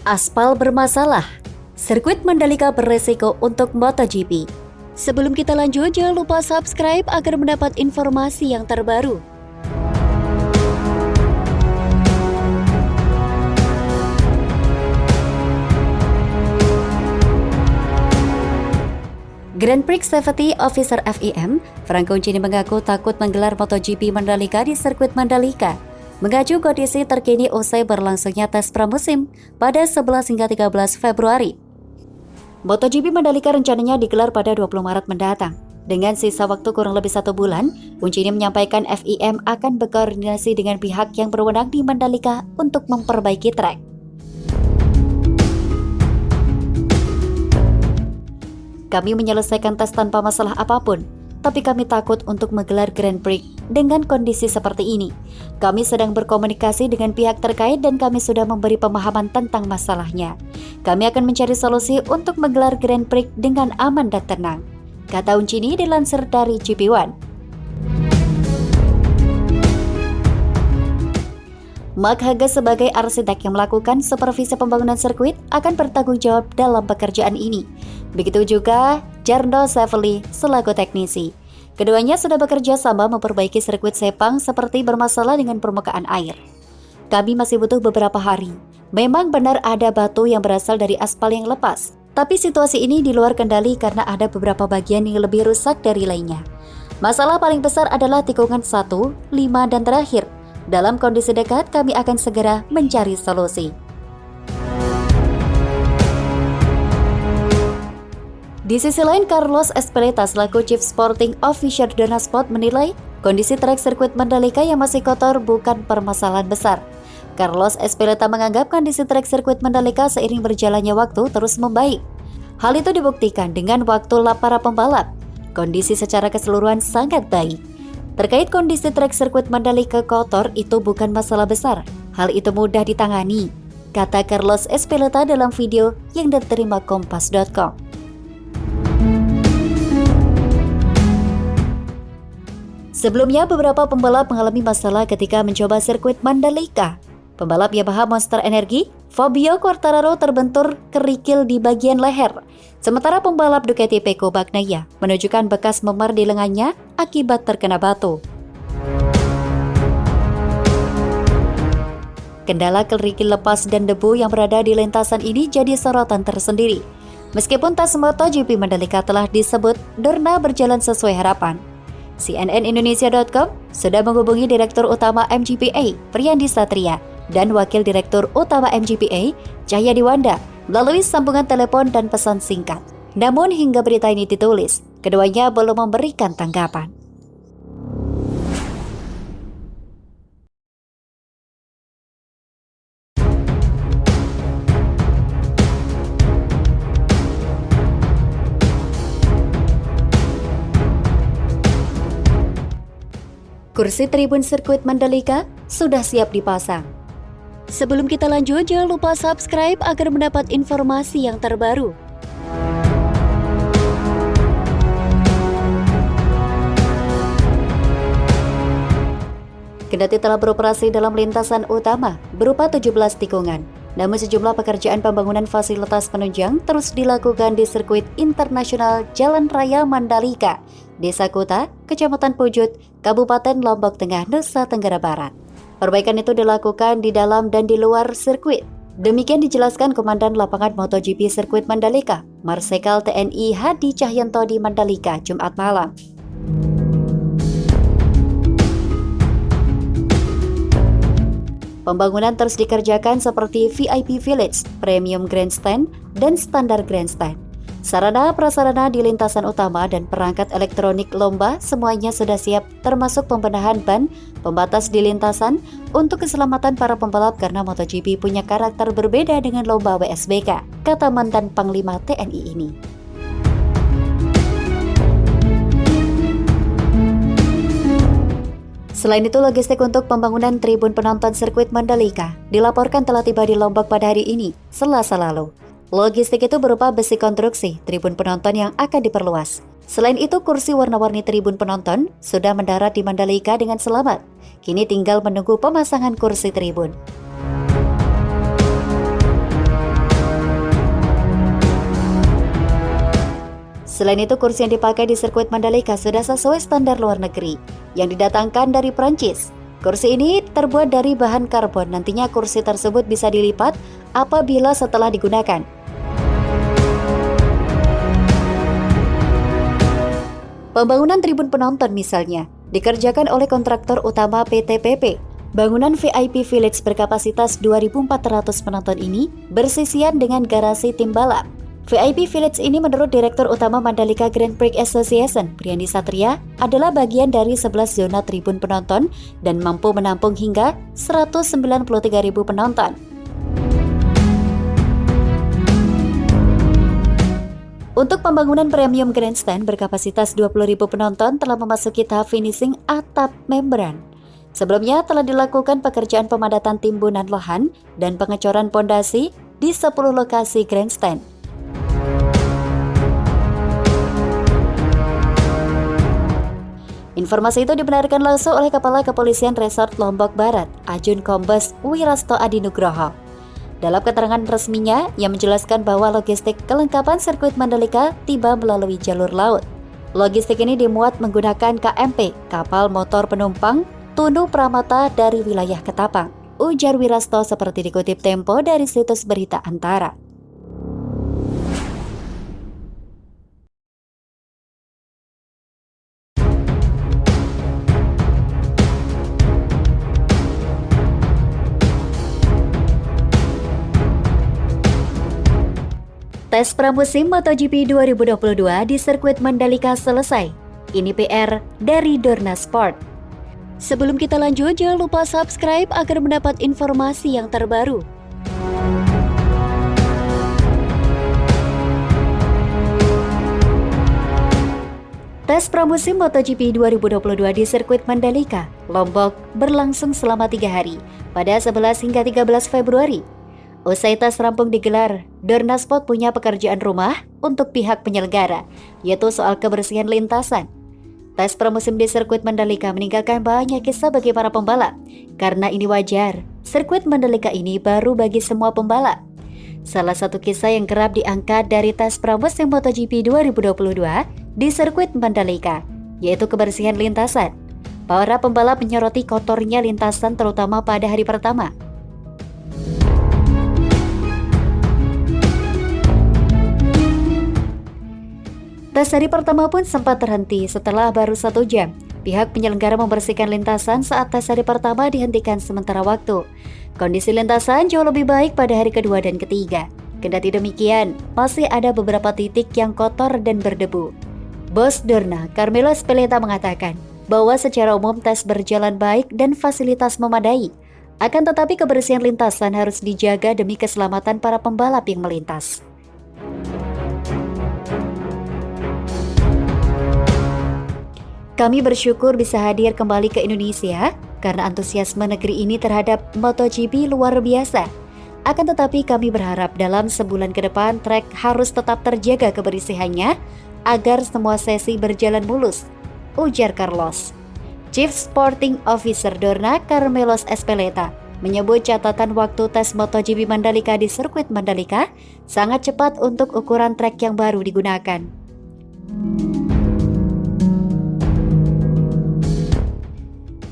Aspal bermasalah, sirkuit Mandalika beresiko untuk MotoGP. Sebelum kita lanjut, jangan lupa subscribe agar mendapat informasi yang terbaru. Grand Prix Safety Officer FIM, Franco Uncini mengaku takut menggelar MotoGP Mandalika di sirkuit Mandalika, mengacu kondisi terkini usai berlangsungnya tes pramusim pada 11 hingga 13 Februari. MotoGP Mandalika rencananya digelar pada 20 Maret mendatang. Dengan sisa waktu kurang lebih 1 bulan, Uncini menyampaikan FIM akan berkoordinasi dengan pihak yang berwenang di Mandalika untuk memperbaiki trek. Kami menyelesaikan tes tanpa masalah apapun, tapi kami takut untuk menggelar Grand Prix dengan kondisi seperti ini. Kami sedang berkomunikasi dengan pihak terkait dan kami sudah memberi pemahaman tentang masalahnya. Kami akan mencari solusi untuk menggelar Grand Prix dengan aman dan tenang, kata Uncini dilansir dari GP1. Mark Hagas sebagai arsitek yang melakukan supervisi pembangunan sirkuit akan bertanggung jawab dalam pekerjaan ini. Begitu juga Jarno Savali selaku teknisi. Keduanya sudah bekerja sama memperbaiki sirkuit Sepang seperti bermasalah dengan permukaan air. Kami masih butuh beberapa hari. Memang benar ada batu yang berasal dari aspal yang lepas, tapi situasi ini di luar kendali karena ada beberapa bagian yang lebih rusak dari lainnya. Masalah paling besar adalah tikungan 1, 5, dan terakhir. Dalam kondisi dekat, kami akan segera mencari solusi. Di sisi lain, Carlos Ezpeleta selaku Chief Sporting Officer Dornasport menilai kondisi trek sirkuit Mandalika yang masih kotor bukan permasalahan besar. Carlos Ezpeleta menganggap kondisi trek sirkuit Mandalika seiring berjalannya waktu terus membaik. Hal itu dibuktikan dengan waktu lap para pembalap. Kondisi secara keseluruhan sangat baik. Terkait kondisi trek sirkuit Mandalika kotor itu bukan masalah besar. Hal itu mudah ditangani, kata Carlos Ezpeleta dalam video yang diterima Kompas.com. Sebelumnya, beberapa pembalap mengalami masalah ketika mencoba sirkuit Mandalika. Pembalap Yamaha Monster Energy, Fabio Quartararo terbentur kerikil di bagian leher. Sementara pembalap Ducati Pecco Bagnaia menunjukkan bekas memar di lengannya akibat terkena batu. Kendala kerikil lepas dan debu yang berada di lintasan ini jadi sorotan tersendiri. Meskipun tes MotoGP Mandalika telah disebut Dorna berjalan sesuai harapan. CNNindonesia.com sudah menghubungi Direktur Utama MGPA, Priyandi Satria, dan Wakil Direktur Utama MGPA, Cahya Diwanda, melalui sambungan telepon dan pesan singkat. Namun hingga berita ini ditulis, keduanya belum memberikan tanggapan. Kursi tribun sirkuit Mandalika sudah siap dipasang. Sebelum kita lanjut, jangan lupa subscribe agar mendapat informasi yang terbaru. Kendati telah beroperasi dalam lintasan utama berupa 17 tikungan, namun sejumlah pekerjaan pembangunan fasilitas penunjang terus dilakukan di sirkuit internasional Jalan Raya Mandalika, Desa Kuta, Kecamatan Pujut, Kabupaten Lombok Tengah, Nusa Tenggara Barat. Perbaikan itu dilakukan di dalam dan di luar sirkuit. Demikian dijelaskan Komandan Lapangan MotoGP Sirkuit Mandalika, Marsikal TNI Hadi Cahyanto di Mandalika, Jumat malam. Pembangunan terus dikerjakan seperti VIP Village, Premium Grandstand, dan Standar Grandstand. Sarana prasarana di lintasan utama dan perangkat elektronik lomba semuanya sudah siap, termasuk pembenahan ban pembatas di lintasan untuk keselamatan para pembalap karena MotoGP punya karakter berbeda dengan lomba WSBK, kata mantan Panglima TNI ini. Selain itu, logistik untuk pembangunan tribun penonton sirkuit Mandalika dilaporkan telah tiba di Lombok pada hari ini, Selasa lalu. Logistik itu berupa besi konstruksi tribun penonton yang akan diperluas. Selain itu, kursi warna-warni tribun penonton sudah mendarat di Mandalika dengan selamat. Kini tinggal menunggu pemasangan kursi tribun. Selain itu, kursi yang dipakai di sirkuit Mandalika sudah sesuai standar luar negeri yang didatangkan dari Prancis. Kursi ini terbuat dari bahan karbon. Nantinya kursi tersebut bisa dilipat apabila setelah digunakan. Pembangunan tribun penonton misalnya dikerjakan oleh kontraktor utama PT PP. Bangunan VIP Village berkapasitas 2.400 penonton ini bersisian dengan garasi tim balap. VIP Village ini menurut Direktur Utama Mandalika Grand Prix Association, Priyandi Satria, adalah bagian dari 11 zona tribun penonton dan mampu menampung hingga 193.000 penonton. Untuk pembangunan premium grandstand berkapasitas 20.000 penonton telah memasuki tahap finishing atap membran. Sebelumnya telah dilakukan pekerjaan pemadatan timbunan lahan dan pengecoran pondasi di 10 lokasi grandstand. Informasi itu dibenarkan langsung oleh Kepala Kepolisian Resort Lombok Barat, Ajun Kombes Wirasto Adinugroho. Dalam keterangan resminya, ia menjelaskan bahwa logistik kelengkapan sirkuit Mandalika tiba melalui jalur laut. Logistik ini dimuat menggunakan KMP, kapal motor penumpang, Tunu Pramata dari wilayah Ketapang, ujar Wirasto seperti dikutip Tempo dari situs berita Antara. Tes pramusim MotoGP 2022 di sirkuit Mandalika selesai. Ini PR dari Dorna Sport. Sebelum kita lanjut, jangan lupa subscribe agar mendapat informasi yang terbaru. Tes pramusim MotoGP 2022 di sirkuit Mandalika, Lombok berlangsung selama 3 hari pada 11 hingga 13 Februari. Usai tes rampung digelar, Dorna Sport punya pekerjaan rumah untuk pihak penyelenggara, yaitu soal kebersihan lintasan. Tes pramusim di sirkuit Mandalika meninggalkan banyak kisah bagi para pembalap. Karena ini wajar, sirkuit Mandalika ini baru bagi semua pembalap. Salah satu kisah yang kerap diangkat dari tes pramusim MotoGP 2022 di sirkuit Mandalika, yaitu kebersihan lintasan. Para pembalap menyoroti kotornya lintasan terutama pada hari pertama. Tes hari pertama pun sempat terhenti setelah baru 1 jam. Pihak penyelenggara membersihkan lintasan saat tes hari pertama dihentikan sementara waktu. Kondisi lintasan jauh lebih baik pada hari kedua dan ketiga. Kendati demikian, masih ada beberapa titik yang kotor dan berdebu. Bos Dorna, Carmelo Espeleta mengatakan bahwa secara umum tes berjalan baik dan fasilitas memadai. Akan tetapi kebersihan lintasan harus dijaga demi keselamatan para pembalap yang melintas. Kami bersyukur bisa hadir kembali ke Indonesia karena antusiasme negeri ini terhadap MotoGP luar biasa. Akan tetapi kami berharap dalam sebulan ke depan trek harus tetap terjaga kebersihannya agar semua sesi berjalan mulus, ujar Carlos. Chief Sporting Officer Dorna, Carmelo Espeleta, menyebut catatan waktu tes MotoGP Mandalika di sirkuit Mandalika sangat cepat untuk ukuran trek yang baru digunakan.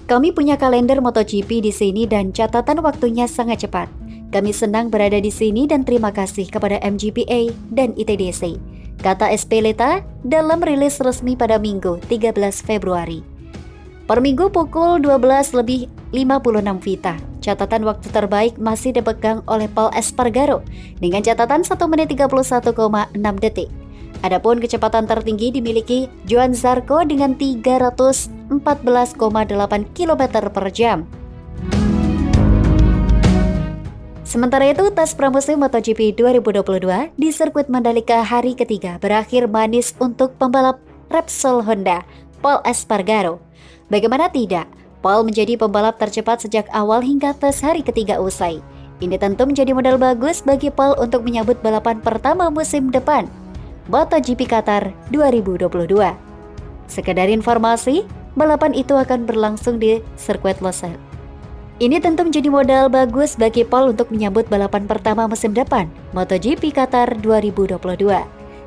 Kami punya kalender MotoGP di sini dan catatan waktunya sangat cepat. Kami senang berada di sini dan terima kasih kepada MGPA dan ITDC, kata Espeleta dalam rilis resmi pada Minggu 13 Februari. Per minggu pukul 12:56 Vita, catatan waktu terbaik masih dipegang oleh Paul Espargaro dengan catatan 1 menit 31,6 detik. Adapun kecepatan tertinggi dimiliki Johan Zarco dengan 314,8 km per jam. Sementara itu, tes pramusim MotoGP 2022 di sirkuit Mandalika hari ketiga berakhir manis untuk pembalap Repsol Honda, Paul Espargaro. Bagaimana tidak, Paul menjadi pembalap tercepat sejak awal hingga tes hari ketiga usai. Ini tentu menjadi modal bagus bagi Paul untuk menyambut balapan pertama musim depan, MotoGP Qatar 2022. Sekedar informasi, balapan itu akan berlangsung di sirkuit Losail. Ini tentu menjadi modal bagus bagi Paul untuk menyambut balapan pertama musim depan, MotoGP Qatar 2022.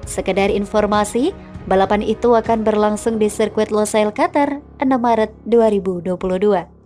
Sekedar informasi, Balapan itu akan berlangsung di sirkuit Losail Qatar 6 Maret 2022.